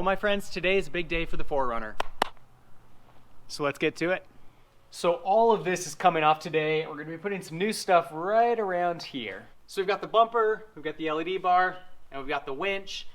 my friends, today is a big day for the 4Runner. So let's get to it. So all of this is coming off today. We're going to be putting some new stuff right around here. So we've got the bumper, we've got the LED bar, and we've got the winch.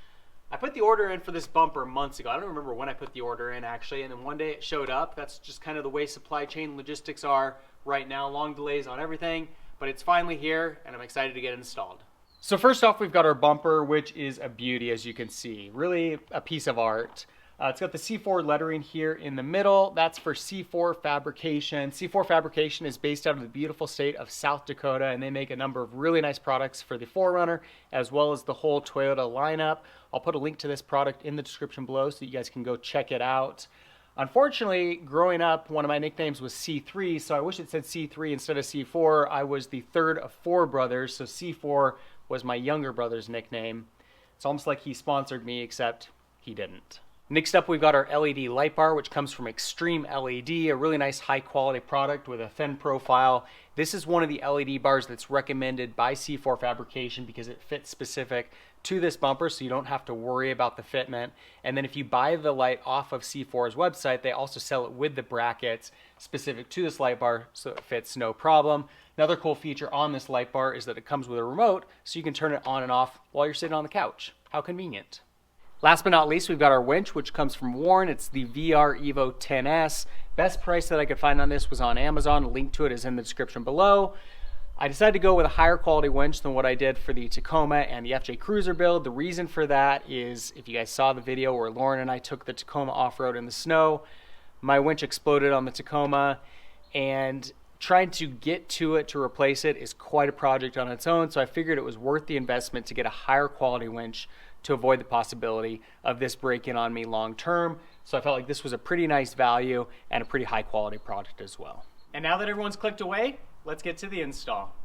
I put the order in for this bumper months ago. I don't remember when I put the order in actually, and then one day it showed up. That's just kind of the way supply chain logistics are right now. Long delays on everything, but it's finally here and I'm excited to get it installed. So first off, we've got our bumper, which is a beauty, as you can see. Really a piece of art. It's got the C4 lettering here in the middle. That's for C4 Fabrication. C4 Fabrication is based out of the beautiful state of South Dakota, and they make a number of really nice products for the 4Runner, as well as the whole Toyota lineup. I'll put a link to this product in the description below so you guys can go check it out. Unfortunately, growing up, one of my nicknames was C3, so I wish it said C3 instead of C4. I was the third of 4 brothers, so C4 was my younger brother's nickname. It's almost like he sponsored me, except he didn't. Next up, we've got our LED Light Bar, which comes from Extreme LED, a really nice high-quality product with a thin profile. This is one of the LED bars that's recommended by C4 Fabrication because it fits specific to this bumper, so you don't have to worry about the fitment. And then if you buy the light off of C4's website, they also sell it with the brackets specific to this light bar, so it fits no problem. Another cool feature on this light bar is that it comes with a remote, so you can turn it on and off while you're sitting on the couch. How convenient. Last but not least, we've got our winch, which comes from Warn. It's the VR Evo 10S. Best price that I could find on this was on Amazon. A link to it is in the description below. I decided to go with a higher quality winch than what I did for the Tacoma and the FJ Cruiser build. The reason for that is, if you guys saw the video where Lauren and I took the Tacoma off-road in the snow, my winch exploded on the Tacoma, and trying to get to it to replace it is quite a project on its own, so I figured it was worth the investment to get a higher quality winch to avoid the possibility of this breaking on me long term. So I felt like this was a pretty nice value and a pretty high quality product as well. And now that everyone's clicked away, let's get to the install.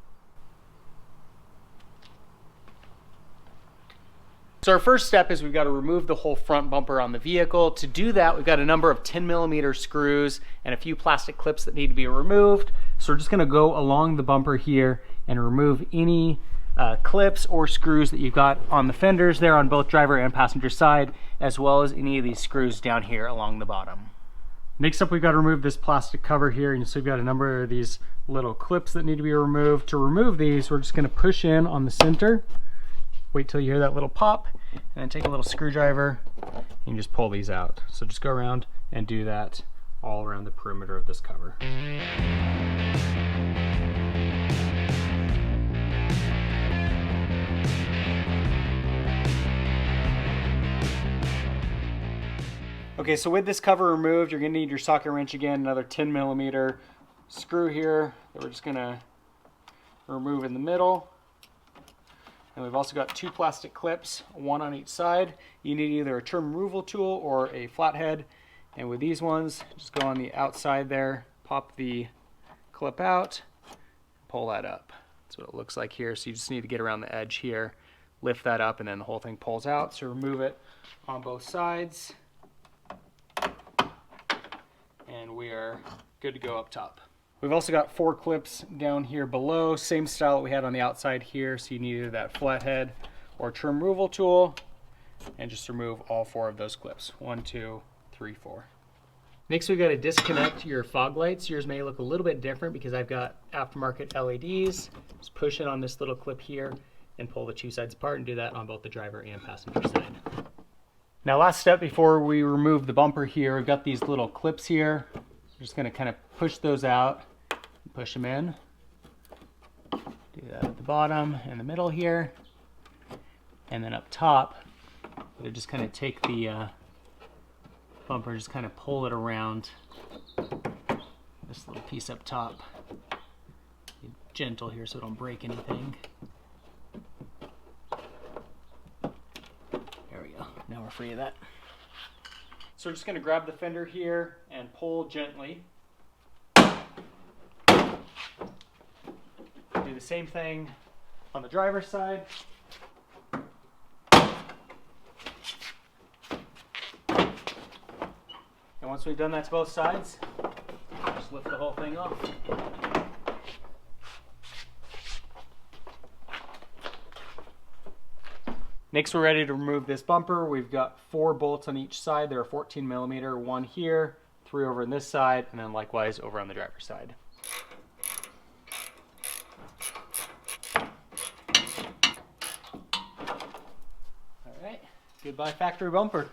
So our first step is we've got to remove the whole front bumper on the vehicle. To do that, we've got a number of 10mm screws and a few plastic clips that need to be removed. So we're just going to go along the bumper here and remove any clips or screws that you've got on the fenders there on both driver and passenger side, as well as any of these screws down here along the bottom. Next up, we've got to remove this plastic cover here, and so we've got a number of these little clips that need to be removed. To remove these, we're just going to push in on the center, wait till you hear that little pop, and then take a little screwdriver and just pull these out. So just go around and do that all around the perimeter of this cover. Okay, so with this cover removed, you're going to need your socket wrench again, another 10mm screw here that we're just going to remove in the middle. And we've also got 2 plastic clips, one on each side. You need either a trim removal tool or a flathead. And with these ones, just go on the outside there, pop the clip out, pull that up. That's what it looks like here. So you just need to get around the edge here, lift that up, and then the whole thing pulls out. So remove it on both sides. And we are good to go up top. We've also got 4 clips down here below, same style that we had on the outside here, so you need either that flathead or trim removal tool, and just remove all 4 of those clips. 1, 2, 3, 4. Next, we've got to disconnect your fog lights. Yours may look a little bit different because I've got aftermarket LEDs. Just push it on this little clip here and pull the 2 sides apart, and do that on both the driver and passenger side. Now, last step before we remove the bumper here, we've got these little clips here. We're just going to kind of push those out, push them in. Do that at the bottom and the middle here. And then up top, we'll just kind of take the bumper, just kind of pull it around this little piece up top. Be gentle here so it don't break anything. Now we're free of that. So we're just going to grab the fender here and pull gently. Do the same thing on the driver's side. And once we've done that to both sides, just lift the whole thing off. Next, we're ready to remove this bumper. We've got 4 bolts on each side. They're 14mm, 1 here, 3 over on this side, and then likewise over on the driver's side. All right, goodbye factory bumper.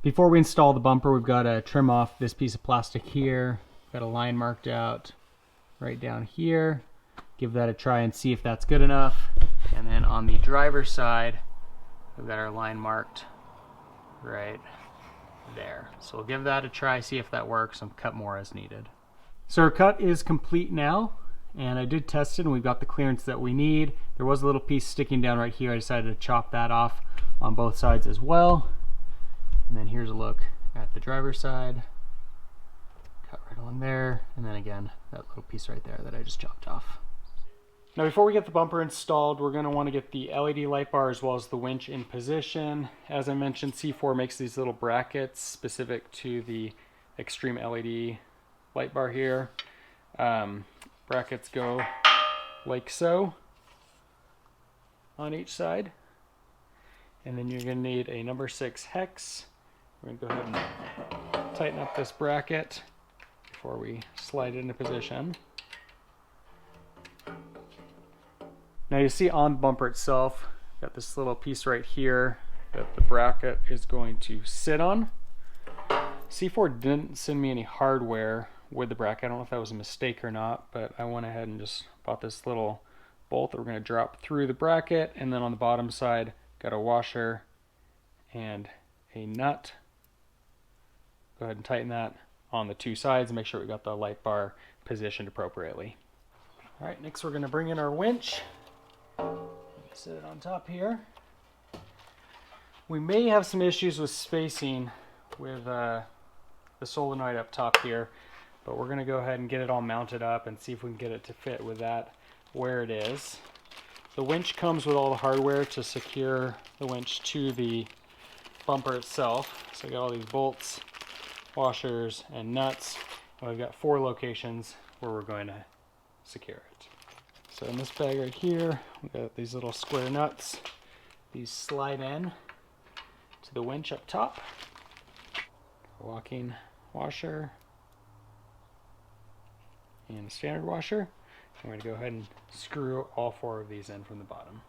Before we install the bumper, we've got to trim off this piece of plastic here. Got a line marked out right down here. Give that a try and see if that's good enough. And then on the driver's side, we've got our line marked right there. So we'll give that a try, see if that works, and cut more as needed. So our cut is complete now, and I did test it and we've got the clearance that we need. There was a little piece sticking down right here. I decided to chop that off on both sides as well. And then here's a look at the driver's side. Cut right along there, and then again, that little piece right there that I just chopped off. Now before we get the bumper installed, we're going to want to get the LED light bar as well as the winch in position. As I mentioned, C4 makes these little brackets specific to the extreme LED light bar here. Brackets go like so on each side. And then you're going to need a number 6 hex. We're going to go ahead and tighten up this bracket before we slide it into position. Now you see on the bumper itself, got this little piece right here that the bracket is going to sit on. C4 didn't send me any hardware with the bracket. I don't know if that was a mistake or not, but I went ahead and just bought this little bolt that we're going to drop through the bracket, and then on the bottom side, got a washer and a nut. Go ahead and tighten that on the 2 sides and make sure we got the light bar positioned appropriately. All right, next we're going to bring in our winch. Set it on top here. We may have some issues with spacing with the solenoid up top here, but we're going to go ahead and get it all mounted up and see if we can get it to fit with that where it is. The winch comes with all the hardware to secure the winch to the bumper itself. So we got all these bolts, washers, and nuts. And we've got 4 locations where we're going to secure it. So in this bag right here, we've got these little square nuts. These slide in to the winch up top. A walking washer and a standard washer. I'm going to go ahead and screw all 4 of these in from the bottom.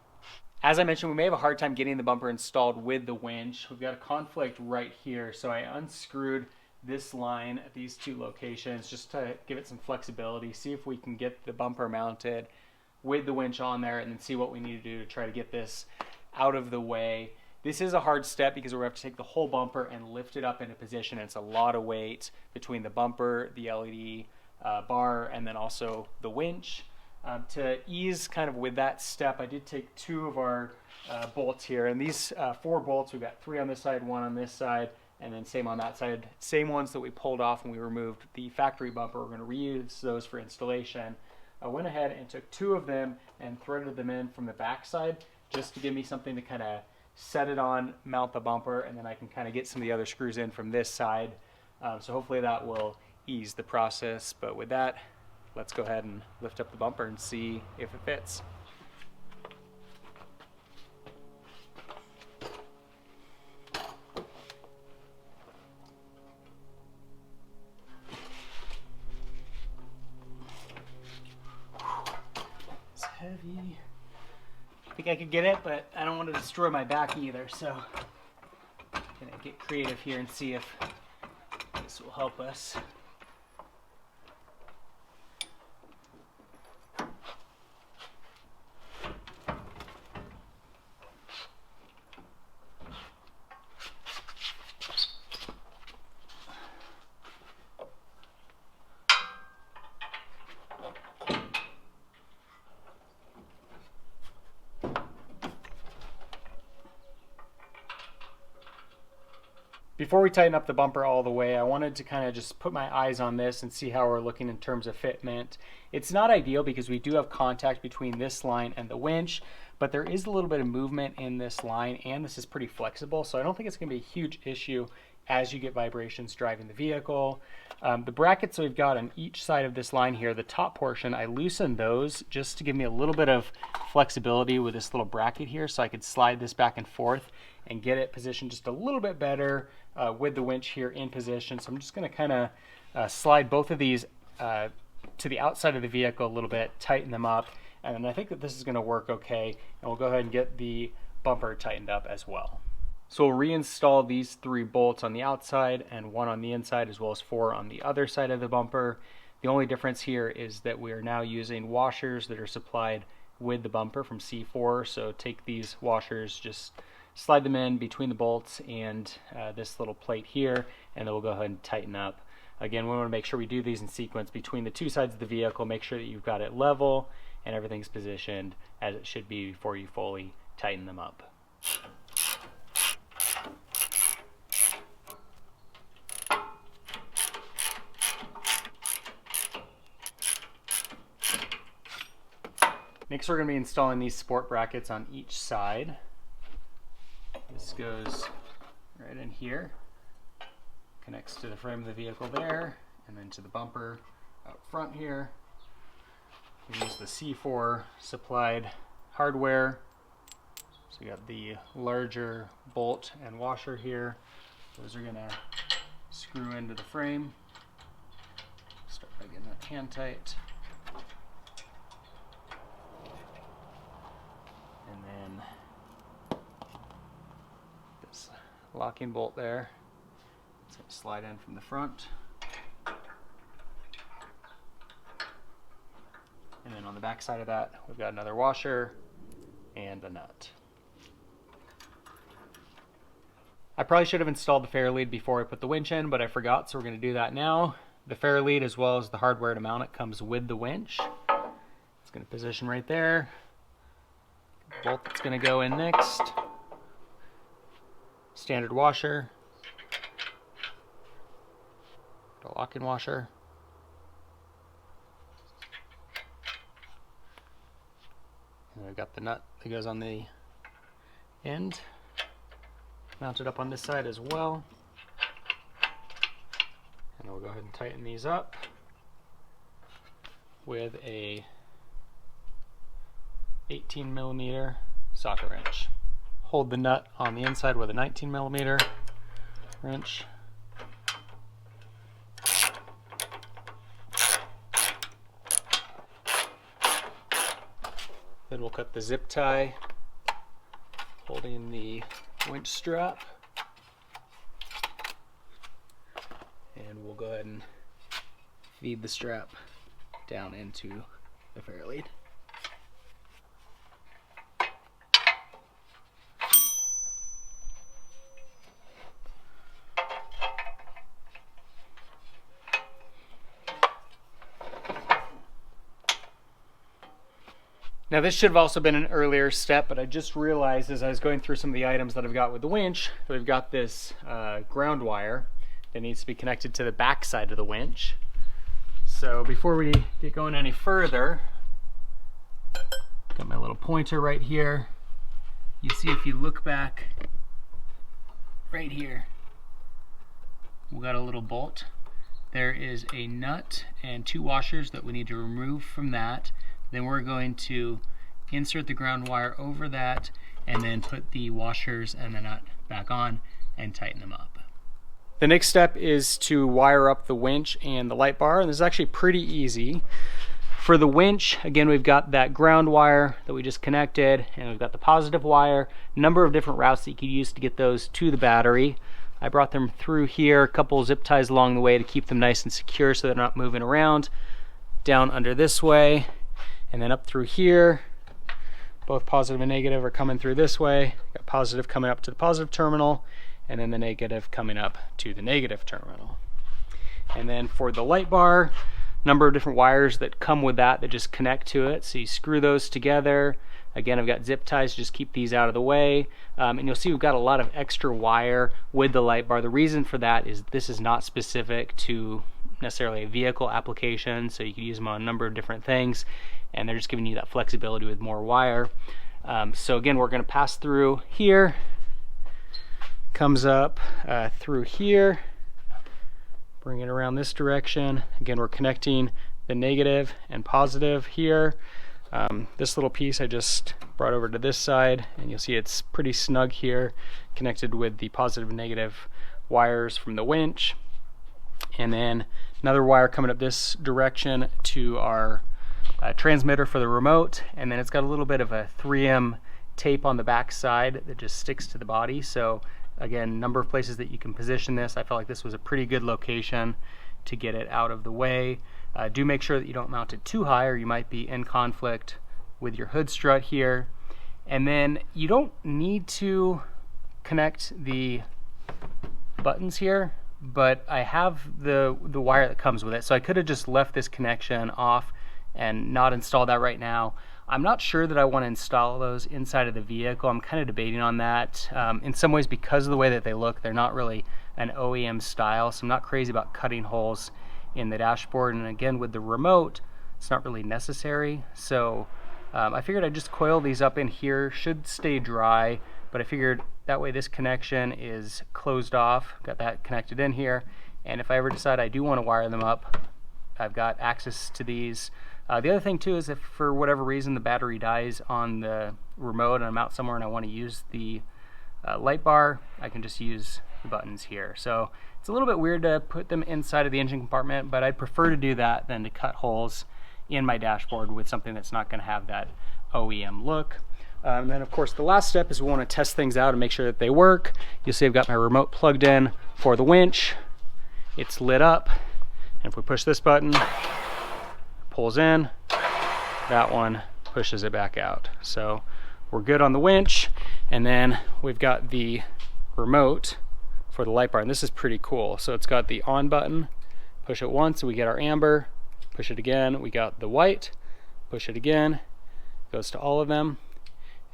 As I mentioned, we may have a hard time getting the bumper installed with the winch. We've got a conflict right here, so I unscrewed this line at these 2 locations just to give it some flexibility, see if we can get the bumper mounted with the winch on there, and then see what we need to do to try to get this out of the way. This is a hard step because we're going to have to take the whole bumper and lift it up into position. It's a lot of weight between the bumper, the LED bar, and then also the winch. To ease kind of with that step, I did take 2 of our bolts here, and these 4 bolts, we've got 3 on this side, 1 on this side, and then same on that side. Same ones that we pulled off when we removed the factory bumper. We're going to reuse those for installation. I went ahead and took 2 of them and threaded them in from the back side just to give me something to kind of set it on, mount the bumper, and then I can kind of get some of the other screws in from this side. So hopefully that will ease the process. But with that, let's go ahead and lift up the bumper and see if it fits. It's heavy. I think I could get it, but I don't want to destroy my back either, so I'm gonna get creative here and see if this will help us. Before we tighten up the bumper all the way, I wanted to kind of just put my eyes on this and see how we're looking in terms of fitment. It's not ideal because we do have contact between this line and the winch, but there is a little bit of movement in this line, and this is pretty flexible, so I don't think it's going to be a huge issue as you get vibrations driving the vehicle. The brackets that we've got on each side of this line here, the top portion, I loosened those just to give me a little bit of flexibility with this little bracket here, so I could slide this back and forth and get it positioned just a little bit better with the winch here in position. So I'm just going to kind of slide both of these to the outside of the vehicle a little bit, tighten them up, and I think that this is going to work okay, and we'll go ahead and get the bumper tightened up as well. So we'll reinstall these 3 bolts on the outside and 1 on the inside, as well as 4 on the other side of the bumper. The only difference here is that we are now using washers that are supplied with the bumper from C4. So take these washers, just slide them in between the bolts and this little plate here, and then we'll go ahead and tighten up. Again, we want to make sure we do these in sequence between the 2 sides of the vehicle, make sure that you've got it level and everything's positioned as it should be before you fully tighten them up. Next, we're going to be installing these support brackets on each side. This goes right in here, connects to the frame of the vehicle there, and then to the bumper out front here. We use the C4 supplied hardware. So we got the larger bolt and washer here. Those are going to screw into the frame. Start by getting that hand tight. And then this locking bolt there, it's going to slide in from the front. And then on the back side of that, we've got another washer and a nut. I probably should have installed the Fairlead before I put the winch in, but I forgot, so we're going to do that now. The Fairlead, as well as the hardware to mount it, comes with the winch. It's going to position right there. Bolt that's going to go in next. Standard washer. The lock-in washer. And we've got the nut that goes on the end. Mounted up on this side as well. And we'll go ahead and tighten these up with a 18mm socket wrench. Hold the nut on the inside with a 19mm wrench. Then we'll cut the zip tie holding the winch strap, and we'll go ahead and feed the strap down into the Fairlead. Now this should have also been an earlier step, but I just realized as I was going through some of the items that I've got with the winch, that we've got this ground wire that needs to be connected to the back side of the winch. So before we get going any further, got my little pointer right here. You see, if you look back right here, we've got a little bolt. There is a nut and 2 washers that we need to remove from that. Then we're going to insert the ground wire over that and then put the washers and the nut back on and tighten them up. The next step is to wire up the winch and the light bar, and this is actually pretty easy. For the winch, again, we've got that ground wire that we just connected, and we've got the positive wire, number of different routes that you could use to get those to the battery. I brought them through here, a couple zip ties along the way to keep them nice and secure so they're not moving around. Down under this way, and then up through here. Both positive and negative are coming through this way. Got positive coming up to the positive terminal, and then the negative coming up to the negative terminal. And then for the light bar, number of different wires that come with that just connect to it. So you screw those together. Again, I've got zip ties to just keep these out of the way. And you'll see we've got a lot of extra wire with the light bar. The reason for that is this is not specific to necessarily a vehicle application, so you can use them on a number of different things, and they're just giving you that flexibility with more wire. So again, we're going to pass through here, comes up through here, bring it around this direction. Again, we're connecting the negative and positive here. This little piece I just brought over to this side, and you'll see it's pretty snug here, connected with the positive and negative wires from the winch. And then another wire coming up this direction to our transmitter for the remote. And then it's got a little bit of a 3M tape on the back side that just sticks to the body. So again, number of places that you can position this. I felt like this was a pretty good location to get it out of the way. Do make sure that you don't mount it too high, or you might be in conflict with your hood strut here. And then you don't need to connect the buttons here, but I have the wire that comes with it, so I could have just left this connection off and not installed that right now. I'm not sure that I want to install those inside of the vehicle. I'm kind of debating on that. In some ways, because of the way that they look, they're not really an OEM style, so I'm not crazy about cutting holes in the dashboard. And again, with the remote, it's not really necessary. So I figured I'd just coil these up in here. Should stay dry, but I figured that way this connection is closed off. Got that connected in here, and if I ever decide I do want to wire them up, I've got access to these. The other thing too is if for whatever reason the battery dies on the remote and I'm out somewhere and I want to use the light bar, I can just use the buttons here. So it's a little bit weird to put them inside of the engine compartment, but I'd prefer to do that than to cut holes in my dashboard with something that's not going to have that OEM look. And then of course the last step is we want to test things out and make sure that they work. You'll see I've got my remote plugged in for the winch. It's lit up, and if we push this button, pulls in, that one pushes it back out. So we're good on the winch. And then we've got the remote for the light bar, and this is pretty cool. So it's got the on button, push it once, we get our amber, push it again, we got the white, push it again, goes to all of them,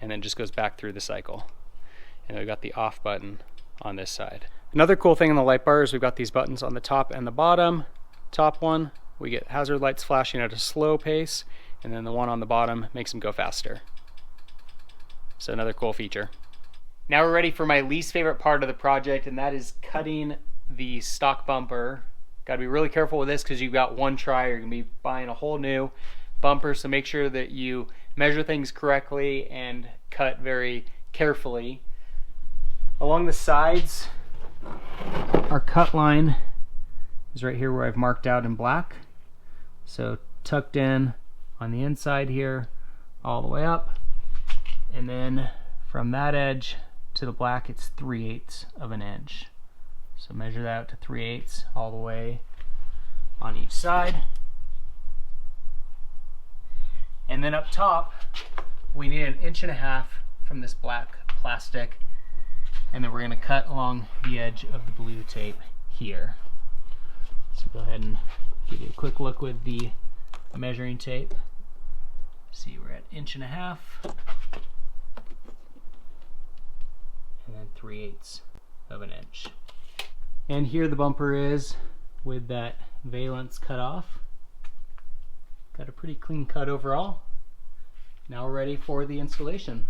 and then just goes back through the cycle. And we've got the off button on this side. Another cool thing on the light bar is we've got these buttons on the top and the bottom. Top one, we get hazard lights flashing at a slow pace, and then the one on the bottom makes them go faster. So another cool feature. Now we're ready for my least favorite part of the project, and that is cutting the stock bumper. Got to be really careful with this because you've got one try, you're going to be buying a whole new bumper, so make sure that you measure things correctly and cut very carefully. Along the sides, our cut line is right here where I've marked out in black. So tucked in on the inside here, all the way up, and then from that edge to the black, it's 3/8 of an inch. So measure that out to 3/8 all the way on each side. And then up top, we need 1.5 inches from this black plastic, and then we're going to cut along the edge of the blue tape here. So go ahead and give you a quick look with the measuring tape. See, we're at 1.5 inches, and then 3/8 of an inch. And here the bumper is with that valance cut off. Got a pretty clean cut overall. Now we're ready for the installation.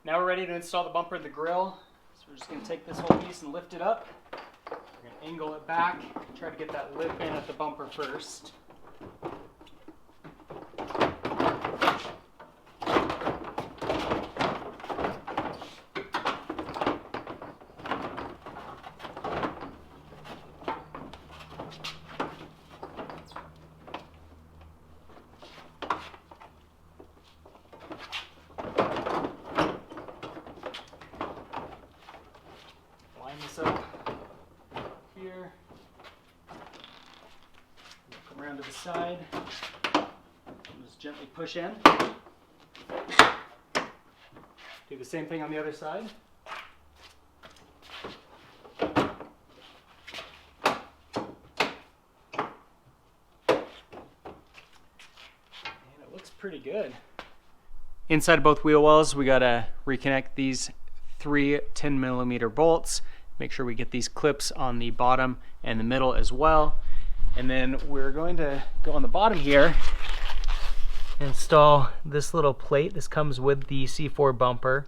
Now we're ready to install the bumper and the grill. So we're just going to take this whole piece and lift it up. We're going to angle it back, try to get that lip in at the bumper first. Line this up here. Come around to the side. And just gently push in. Do the same thing on the other side. Pretty good. Inside of both wheel wells, we gotta reconnect these 3 10mm bolts. Make sure we get these clips on the bottom and the middle as well. And then we're going to go on the bottom here, install this little plate. This comes with the C4 bumper.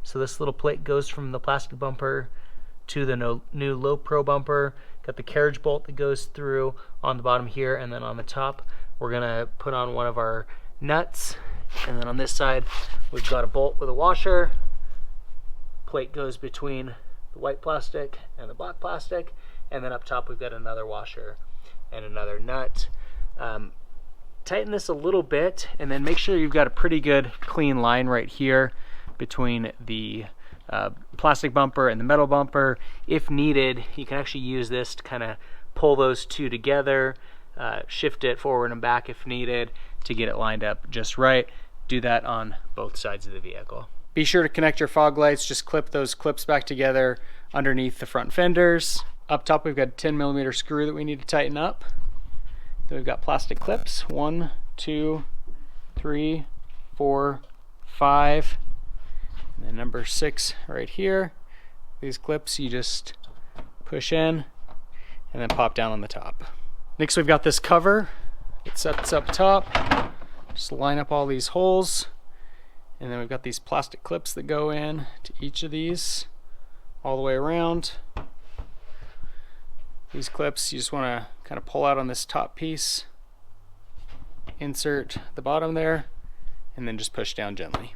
So this little plate goes from the plastic bumper to the new Lo Pro bumper. Got the carriage bolt that goes through on the bottom here, and then on the top we're gonna put on one of our nuts. And then on this side we've got a bolt with a washer. Plate goes between the white plastic and the black plastic, and then up top we've got another washer and another nut. Tighten this a little bit, and then make sure you've got a pretty good clean line right here between the plastic bumper and the metal bumper. If needed, you can actually use this to kind of pull those two together, shift it forward and back if needed to get it lined up just right. Do that on both sides of the vehicle. Be sure to connect your fog lights. Just clip those clips back together underneath the front fenders. Up top we've got a 10mm screw that we need to tighten up. Then we've got plastic clips, 1, 2, 3, 4, 5, and then number 6 right here. These clips you just push in and then pop down on the top. Next we've got this cover. It sets up top. Just line up all these holes, and then we've got these plastic clips that go in to each of these all the way around. These clips you just want to kind of pull out on this top piece, insert the bottom there, and then just push down gently.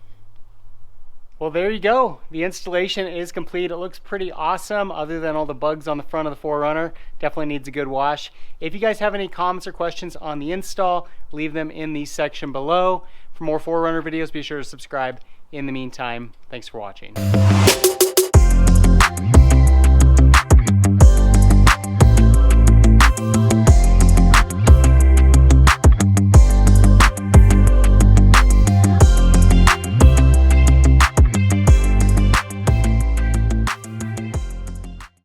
Well, there you go. The installation is complete. It looks pretty awesome other than all the bugs on the front of the 4Runner. Definitely needs a good wash. If you guys have any comments or questions on the install, leave them in the section below. For more 4Runner videos, be sure to subscribe. In the meantime, thanks for watching.